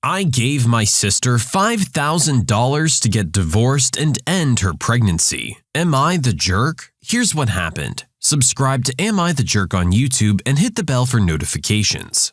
I gave my sister $5,000 to get divorced and end her pregnancy. Am I the jerk? Here's what happened. Subscribe to Am I the Jerk on YouTube and hit the bell for notifications.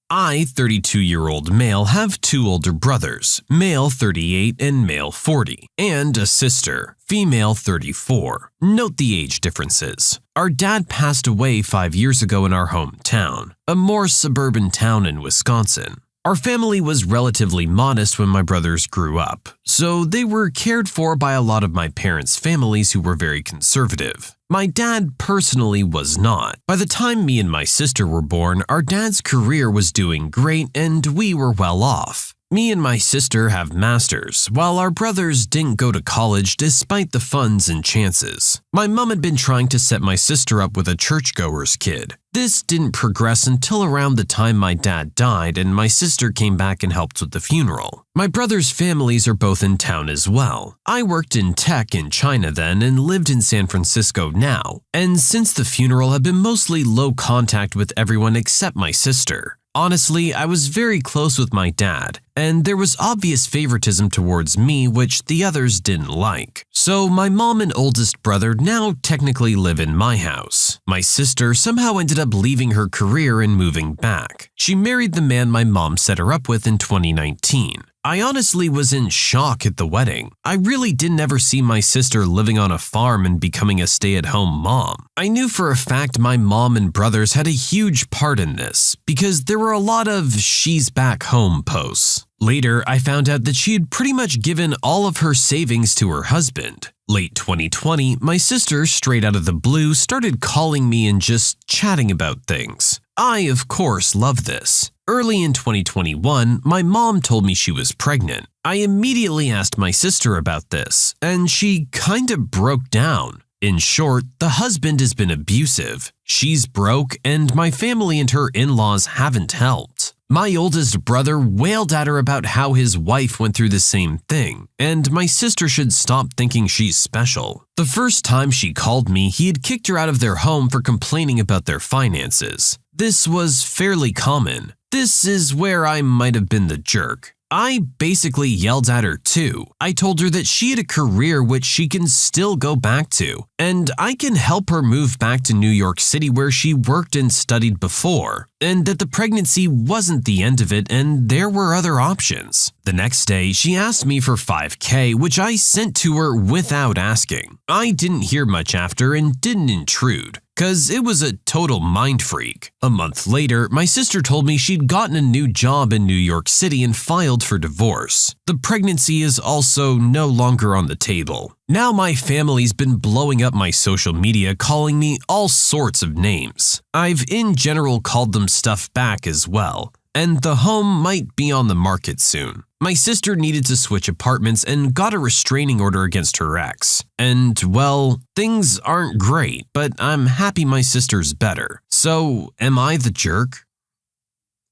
I, 32-year-old male, have two older brothers, male 38 and male 40, and a sister, female 34. Note the age differences. Our dad passed away 5 years ago in our hometown, a more suburban town in Wisconsin. Our family was relatively modest when my brothers grew up, so they were cared for by a lot of my parents' families who were very conservative. My dad personally was not. By the time me and my sister were born, our dad's career was doing great and we were well off. Me and my sister have masters, while our brothers didn't go to college despite the funds and chances. My mom had been trying to set my sister up with a churchgoer's kid. This didn't progress until around the time my dad died and my sister came back and helped with the funeral. My brothers' families are both in town as well. I worked in tech in China then and lived in San Francisco now, and since the funeral have been mostly low contact with everyone except my sister. Honestly, I was very close with my dad, and there was obvious favoritism towards me which the others didn't like. So my mom and oldest brother now technically live in my house. My sister somehow ended up leaving her career and moving back. She married the man my mom set her up with in 2019. I honestly was in shock at the wedding. I really didn't ever see my sister living on a farm and becoming a stay-at-home mom. I knew for a fact my mom and brothers had a huge part in this because there were a lot of "she's back home" posts. Later, I found out that she had pretty much given all of her savings to her husband. Late 2020, my sister, straight out of the blue, started calling me and just chatting about things. I, of course, love this. Early in 2021, my mom told me she was pregnant. I immediately asked my sister about this, and she kinda broke down. In short, the husband has been abusive. She's broke, and my family and her in-laws haven't helped. My oldest brother wailed at her about how his wife went through the same thing, and my sister should stop thinking she's special. The first time she called me, he had kicked her out of their home for complaining about their finances. This was fairly common. This is where I might have been the jerk. I basically yelled at her too. I told her that she had a career which she can still go back to, and I can help her move back to New York City where she worked and studied before, and that the pregnancy wasn't the end of it and there were other options. The next day, she asked me for $5,000, which I sent to her without asking. I didn't hear much after and didn't intrude, cause it was a total mind freak. A month later, my sister told me she'd gotten a new job in New York City and filed for divorce. The pregnancy is also no longer on the table. Now my family's been blowing up my social media, calling me all sorts of names. I've in general called them stuff back as well, and the home might be on the market soon. My sister needed to switch apartments and got a restraining order against her ex. And, well, things aren't great, but I'm happy my sister's better. So, am I the jerk?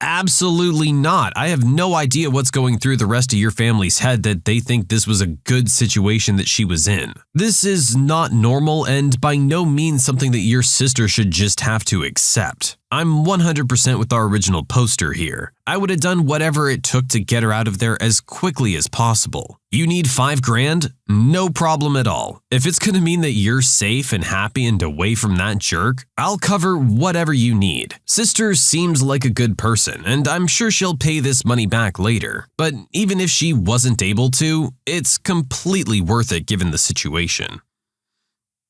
Absolutely not. I have no idea what's going through the rest of your family's head that they think this was a good situation that she was in. This is not normal and by no means something that your sister should just have to accept. I'm 100% with our original poster here. I would have done whatever it took to get her out of there as quickly as possible. You need $5,000? No problem at all. If it's gonna mean that you're safe and happy and away from that jerk, I'll cover whatever you need. Sister seems like a good person, and I'm sure she'll pay this money back later. But even if she wasn't able to, it's completely worth it given the situation.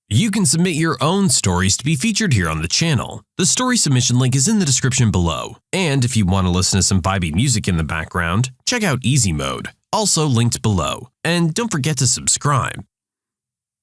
You can submit your own stories to be featured here on the channel. The story submission link is in the description below. And if you want to listen to some vibey music in the background, check out easymode, also linked below. And don't forget to subscribe.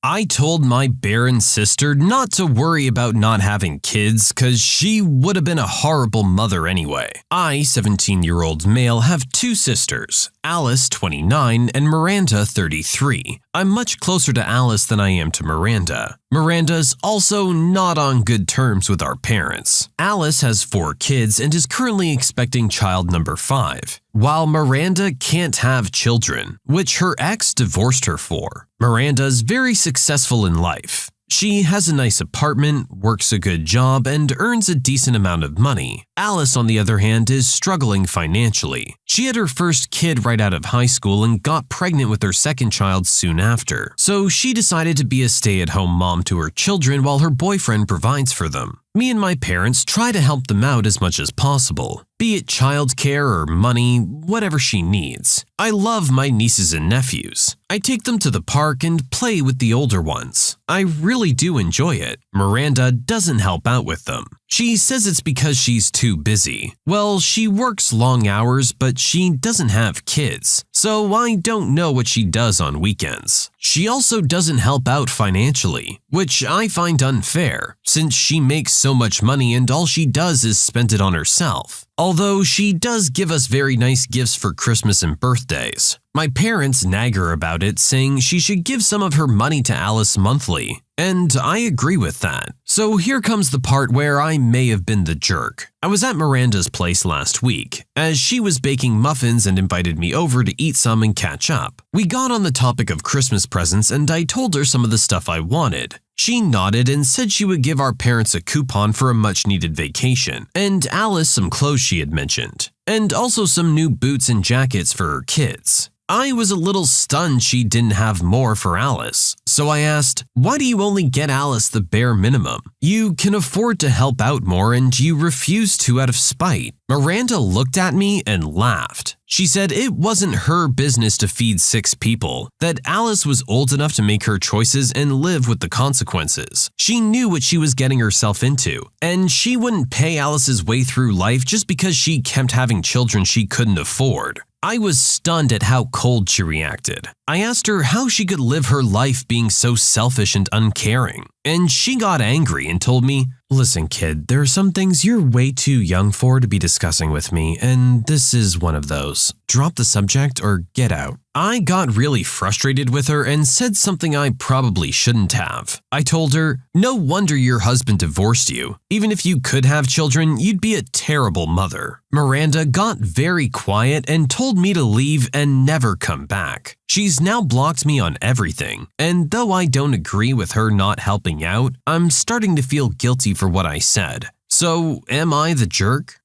I told my barren sister not to worry about not having kids cause she would have been a horrible mother anyway. I, 17-year-old male, have two sisters, Alice, 29, and Miranda, 33. I'm much closer to Alice than I am to Miranda. Miranda's also not on good terms with our parents. Alice has 4 kids and is currently expecting child number 5, while Miranda can't have children, which her ex divorced her for. Miranda's very successful in life. She has a nice apartment, works a good job, and earns a decent amount of money. Alice, on the other hand, is struggling financially. She had her first kid right out of high school and got pregnant with her second child soon after, so she decided to be a stay-at-home mom to her children while her boyfriend provides for them. Me and my parents try to help them out as much as possible, be it childcare or money, whatever she needs. I love my nieces and nephews. I take them to the park and play with the older ones. I really do enjoy it. Miranda doesn't help out with them. She says it's because she's too busy. Well, she works long hours, but she doesn't have kids, so I don't know what she does on weekends. She also doesn't help out financially, which I find unfair, since she makes so much money and all she does is spend it on herself. Although she does give us very nice gifts for Christmas and birthdays. My parents nag her about it, saying she should give some of her money to Alice monthly, and I agree with that. So here comes the part where I may have been the jerk. I was at Miranda's place last week, as she was baking muffins and invited me over to eat some and catch up. We got on the topic of Christmas presents and I told her some of the stuff I wanted. She nodded and said she would give our parents a coupon for a much-needed vacation, and Alice some clothes she had mentioned, and also some new boots and jackets for her kids. I was a little stunned she didn't have more for Alice, so I asked, why do you only get Alice the bare minimum? You can afford to help out more and you refuse to out of spite. Miranda looked at me and laughed. She said it wasn't her business to feed 6 people, that Alice was old enough to make her choices and live with the consequences. She knew what she was getting herself into, and she wouldn't pay Alice's way through life just because she kept having children she couldn't afford. I was stunned at how cold she reacted. I asked her how she could live her life being so selfish and uncaring, and she got angry and told me, "Listen, kid, there are some things you're way too young for to be discussing with me, and this is one of those. Drop the subject or get out." I got really frustrated with her and said something I probably shouldn't have. I told her, "No wonder your husband divorced you. Even if you could have children, you'd be a terrible mother." Miranda got very quiet and told me to leave and never come back. She's now blocked me on everything, and though I don't agree with her not helping out, I'm starting to feel guilty for what I said. So, am I the jerk?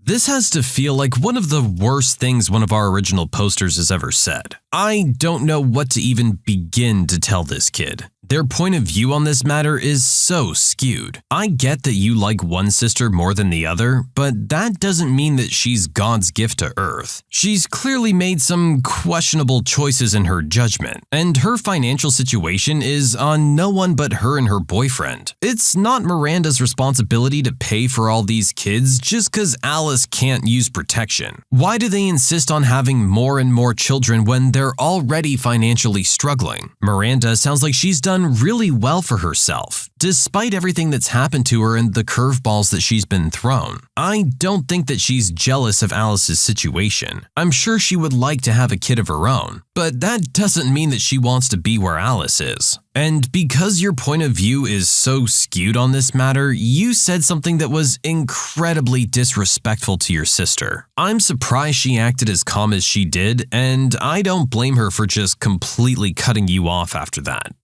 This has to feel like one of the worst things one of our original posters has ever said. I don't know what to even begin to tell this kid. Their point of view on this matter is so skewed. I get that you like one sister more than the other, but that doesn't mean that she's God's gift to Earth. She's clearly made some questionable choices in her judgment, and her financial situation is on no one but her and her boyfriend. It's not Miranda's responsibility to pay for all these kids just because Alice can't use protection. Why do they insist on having more and more children when they're already financially struggling? Miranda sounds like she's done really well for herself, despite everything that's happened to her and the curveballs that she's been thrown. I don't think that she's jealous of Alice's situation. I'm sure she would like to have a kid of her own, but that doesn't mean that she wants to be where Alice is. And because your point of view is so skewed on this matter, you said something that was incredibly disrespectful to your sister. I'm surprised she acted as calm as she did, and I don't blame her for just completely cutting you off after that.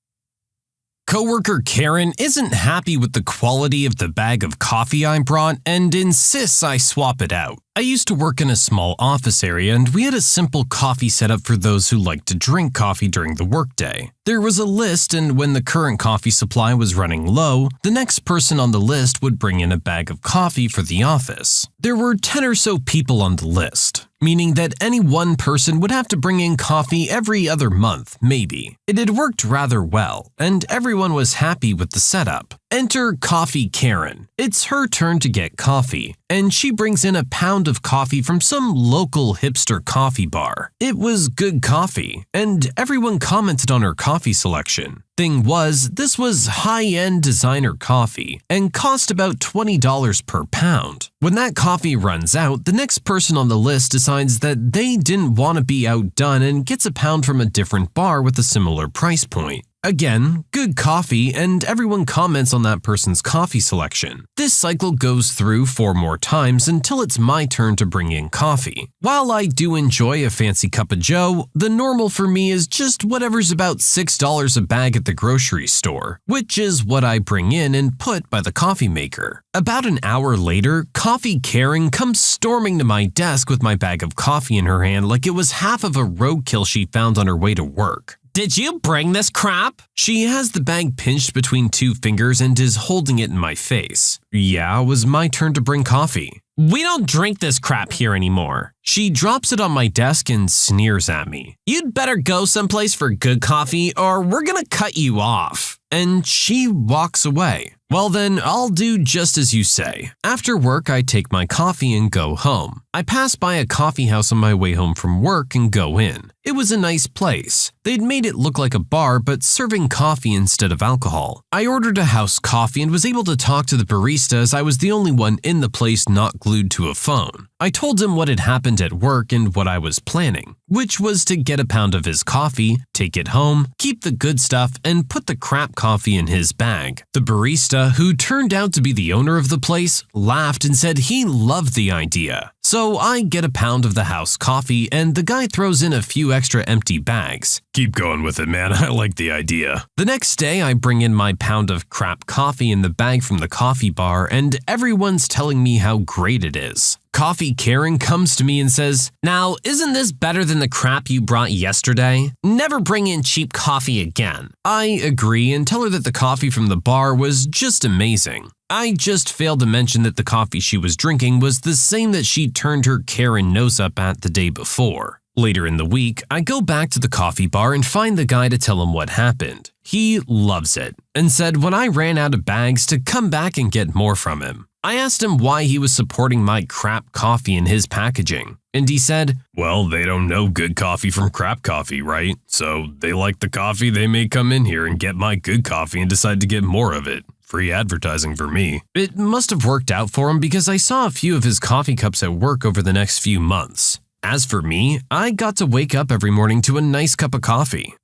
Coworker Karen isn't happy with the quality of the bag of coffee I brought and insists I swap it out. I used to work in a small office area and we had a simple coffee setup for those who like to drink coffee during the workday. There was a list, and when the current coffee supply was running low, the next person on the list would bring in a bag of coffee for the office. There were 10 or so people on the list, meaning that any one person would have to bring in coffee every other month, maybe. It had worked rather well, and everyone was happy with the setup. Enter Coffee Karen. It's her turn to get coffee, and she brings in a pound of coffee from some local hipster coffee bar. It was good coffee, and everyone commented on her coffee selection. Thing was, this was high-end designer coffee and cost about $20 per pound. When that coffee runs out, the next person on the list decides that they didn't want to be outdone and gets a pound from a different bar with a similar price point. Again, good coffee, and everyone comments on that person's coffee selection. This cycle goes through 4 more times until it's my turn to bring in coffee. While I do enjoy a fancy cup of joe, the normal for me is just whatever's about $6 a bag at the grocery store, which is what I bring in and put by the coffee maker. About an hour later, Coffee Karen comes storming to my desk with my bag of coffee in her hand like it was half of a roadkill she found on her way to work. "Did you bring this crap?" She has the bag pinched between 2 fingers and is holding it in my face. Yeah, it was my turn to bring coffee. "We don't drink this crap here anymore." She drops it on my desk and sneers at me. "You'd better go someplace for good coffee or we're gonna cut you off." And she walks away. Well then, I'll do just as you say. After work, I take my coffee and go home. I pass by a coffee house on my way home from work and go in. It was a nice place. They'd made it look like a bar, but serving coffee instead of alcohol. I ordered a house coffee and was able to talk to the barista as I was the only one in the place not glued to a phone. I told him what had happened at work and what I was planning, which was to get a pound of his coffee, take it home, keep the good stuff, and put the crap coffee in his bag. The barista, who turned out to be the owner of the place, laughed and said he loved the idea. So I get a pound of the house coffee and the guy throws in a few extra empty bags. "Keep going with it, man. I like the idea." The next day, I bring in my pound of crap coffee in the bag from the coffee bar and everyone's telling me how great it is. Coffee Karen comes to me and says, "Now, isn't this better than the crap you brought yesterday? Never bring in cheap coffee again." I agree and tell her that the coffee from the bar was just amazing. I just failed to mention that the coffee she was drinking was the same that she turned her Karen nose up at the day before. Later in the week, I go back to the coffee bar and find the guy to tell him what happened. He loves it and said when I ran out of bags to come back and get more from him. I asked him why he was supporting my crap coffee in his packaging, and he said, "Well, they don't know good coffee from crap coffee, right? So they like the coffee, they may come in here and get my good coffee and decide to get more of it. Free advertising for me." It must have worked out for him because I saw a few of his coffee cups at work over the next few months. As for me, I got to wake up every morning to a nice cup of coffee.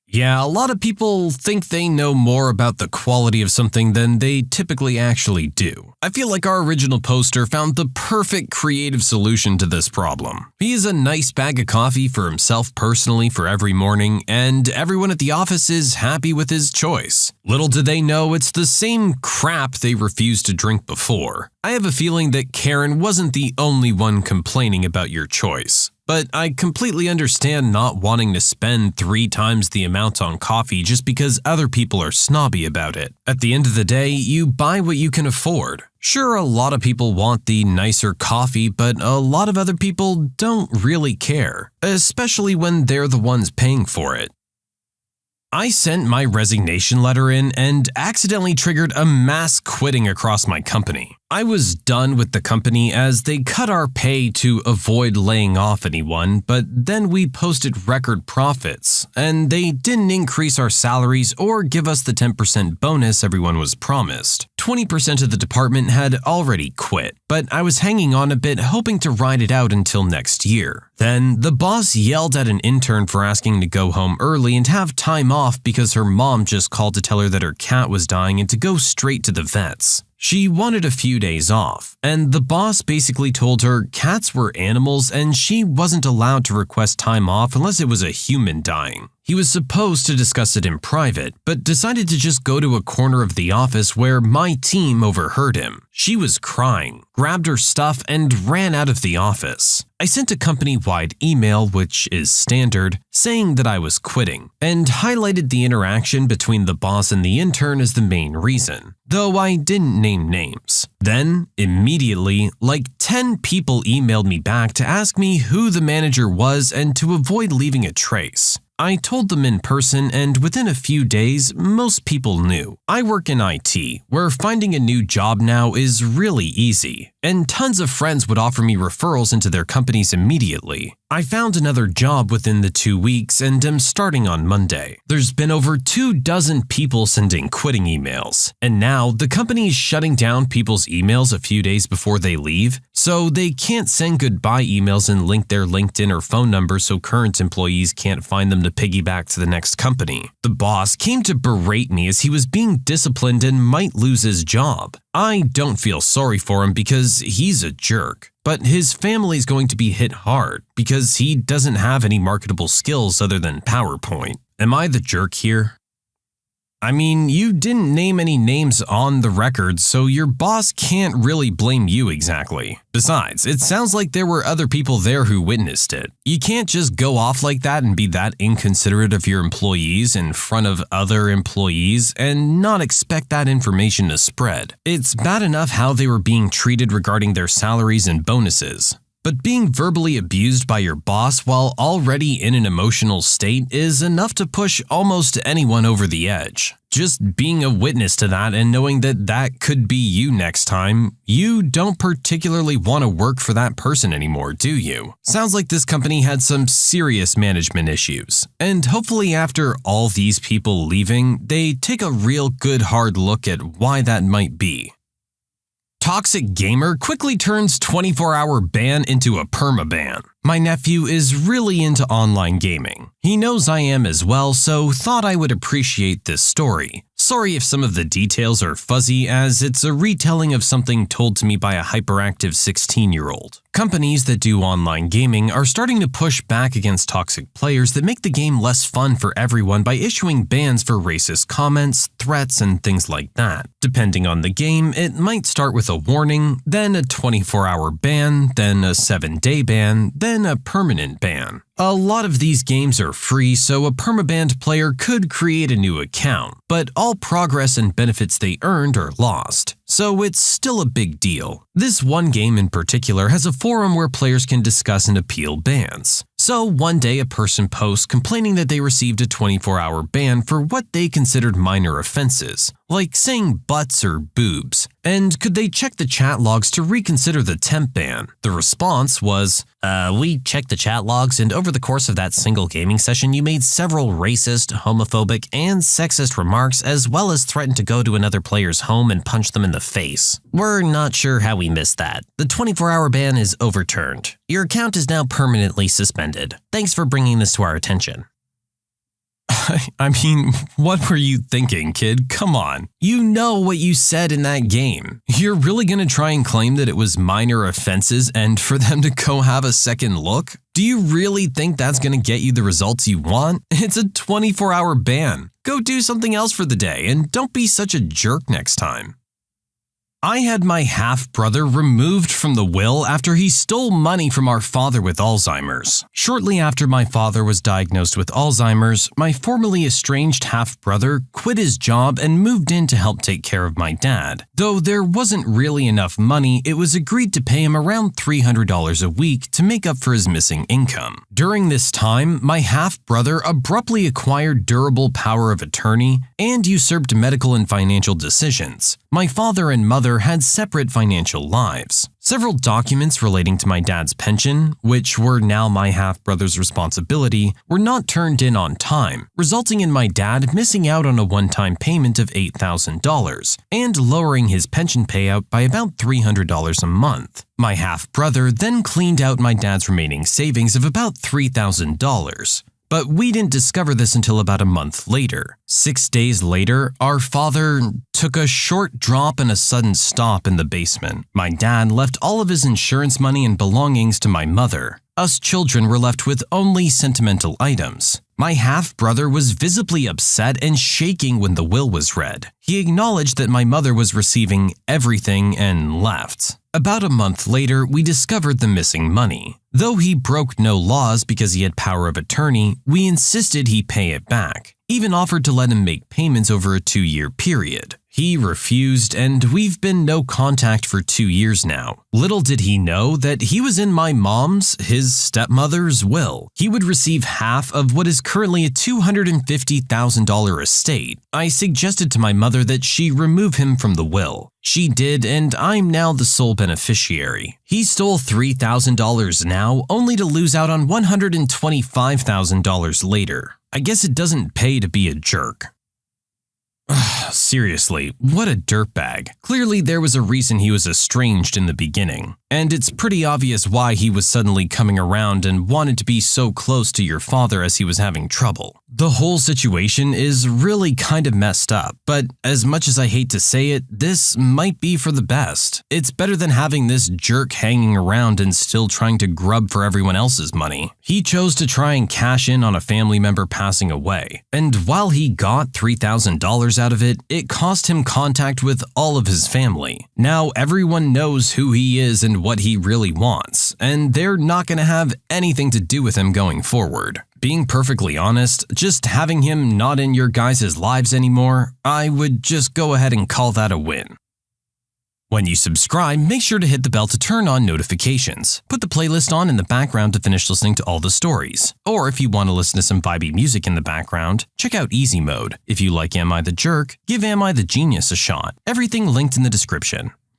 Yeah, a lot of people think they know more about the quality of something than they typically actually do. I feel like our original poster found the perfect creative solution to this problem. He has a nice bag of coffee for himself personally for every morning, and everyone at the office is happy with his choice. Little do they know it's the same crap they refused to drink before. I have a feeling that Karen wasn't the only one complaining about your choice. But I completely understand not wanting to spend 3 times the amount on coffee just because other people are snobby about it. At the end of the day, you buy what you can afford. Sure, a lot of people want the nicer coffee, but a lot of other people don't really care, especially when they're the ones paying for it. I sent my resignation letter in and accidentally triggered a mass quitting across my company. I was done with the company as they cut our pay to avoid laying off anyone, but then we posted record profits, and they didn't increase our salaries or give us the 10% bonus everyone was promised. 20% of the department had already quit, but I was hanging on a bit hoping to ride it out until next year. Then the boss yelled at an intern for asking to go home early and have time off because her mom just called to tell her that her cat was dying and to go straight to the vets. She wanted a few days off, and the boss basically told her cats were animals and she wasn't allowed to request time off unless it was a human dying. He was supposed to discuss it in private, but decided to just go to a corner of the office where my team overheard him. She was crying, grabbed her stuff, and ran out of the office. I sent a company-wide email, which is standard, saying that I was quitting, and highlighted the interaction between the boss and the intern as the main reason, though I didn't name names. Then, immediately, like 10 people emailed me back to ask me who the manager was and to avoid leaving a trace. I told them in person, and within a few days, most people knew. I work in IT, where finding a new job now is really easy. and tons of friends would offer me referrals into their companies immediately. I found another job within the 2 weeks and am starting on Monday. There's been over 24 people sending quitting emails, and now the company is shutting down people's emails a few days before they leave, so they can't send goodbye emails and link their LinkedIn or phone number so current employees can't find them to piggyback to the next company. The boss came to berate me as he was being disciplined and might lose his job. I don't feel sorry for him because he's a jerk, but his family's going to be hit hard because he doesn't have any marketable skills other than PowerPoint. Am I the jerk here? I mean, you didn't name any names on the record, so your boss can't really blame you exactly. Besides, it sounds like there were other people there who witnessed it. You can't just go off like that and be that inconsiderate of your employees in front of other employees and not expect that information to spread. It's bad enough how they were being treated regarding their salaries and bonuses. But being verbally abused by your boss while already in an emotional state is enough to push almost anyone over the edge. Just being a witness to that and knowing that that could be you next time, you don't particularly want to work for that person anymore, do you? Sounds like this company had some serious management issues. And hopefully after all these people leaving, they take a real good hard look at why that might be. Toxic gamer quickly turns 24-hour ban into a permaban. My nephew is really into online gaming. He knows I am as well, so thought I would appreciate this story. Sorry if some of the details are fuzzy, as it's a retelling of something told to me by a hyperactive 16-year-old. Companies that do online gaming are starting to push back against toxic players that make the game less fun for everyone by issuing bans for racist comments, threats, and things like that. Depending on the game, it might start with a warning, then a 24-hour ban, then a 7-day ban, then a permanent ban. A lot of these games are free, so a permabanned player could create a new account, but all progress and benefits they earned are lost, so it's still a big deal. This one game in particular has a forum where players can discuss and appeal bans. So one day a person posts complaining that they received a 24-hour ban for what they considered minor offenses, like saying butts or boobs, and could they check the chat logs to reconsider the temp ban. The response was, we checked the chat logs, and over the course of that single gaming session you made several racist, homophobic, and sexist remarks, as well as threatened to go to another player's home and punch them in the face. We're not sure how we missed that. The 24-hour ban is overturned. Your account is now permanently suspended. Thanks for bringing this to our attention. I mean, what were you thinking, kid? Come on. You know what you said in that game. You're really gonna try and claim that it was minor offenses and for them to go have a second look? Do you really think that's gonna get you the results you want? It's a 24-hour ban. Go do something else for the day and don't be such a jerk next time. I had my half-brother removed from the will after he stole money from our father with Alzheimer's. Shortly after my father was diagnosed with Alzheimer's, my formerly estranged half-brother quit his job and moved in to help take care of my dad. Though there wasn't really enough money, it was agreed to pay him around $300 a week to make up for his missing income. During this time, my half-brother abruptly acquired durable power of attorney and usurped medical and financial decisions. My father and mother had separate financial lives. Several documents relating to my dad's pension, which were now my half-brother's responsibility, were not turned in on time, resulting in my dad missing out on a one-time payment of $8,000 and lowering his pension payout by about $300 a month. My half-brother then cleaned out my dad's remaining savings of about $3,000. But we didn't discover this until about a month later. 6 days later, our father took a short drop and a sudden stop in the basement. My dad left all of his insurance money and belongings to my mother. Us children were left with only sentimental items. My half-brother was visibly upset and shaking when the will was read. He acknowledged that my mother was receiving everything and left. About a month later, we discovered the missing money. Though he broke no laws because he had power of attorney, we insisted he pay it back, even offered to let him make payments over a 2-year period. He refused, and we've been no contact for 2 years now. Little did he know that he was in my mom's, his stepmother's, will. He would receive half of what is currently a $250,000 estate. I suggested to my mother that she remove him from the will. She did, and I'm now the sole beneficiary. He stole $3,000 now, only to lose out on $125,000 later. I guess it doesn't pay to be a jerk. Seriously, what a dirtbag. Clearly there was a reason he was estranged in the beginning. And it's pretty obvious why he was suddenly coming around and wanted to be so close to your father as he was having trouble. The whole situation is really kind of messed up, but as much as I hate to say it, this might be for the best. It's better than having this jerk hanging around and still trying to grub for everyone else's money. He chose to try and cash in on a family member passing away, and while he got $3,000 out of it, it cost him contact with all of his family. Now everyone knows who he is and what he really wants, and they're not going to have anything to do with him going forward. Being perfectly honest, just having him not in your guys' lives anymore, I would just go ahead and call that a win. When you subscribe, make sure to hit the bell to turn on notifications. Put the playlist on in the background to finish listening to all the stories. Or if you want to listen to some vibey music in the background, check out Easy Mode. If you like Am I the Jerk, give Am I the Genius a shot. Everything linked in the description.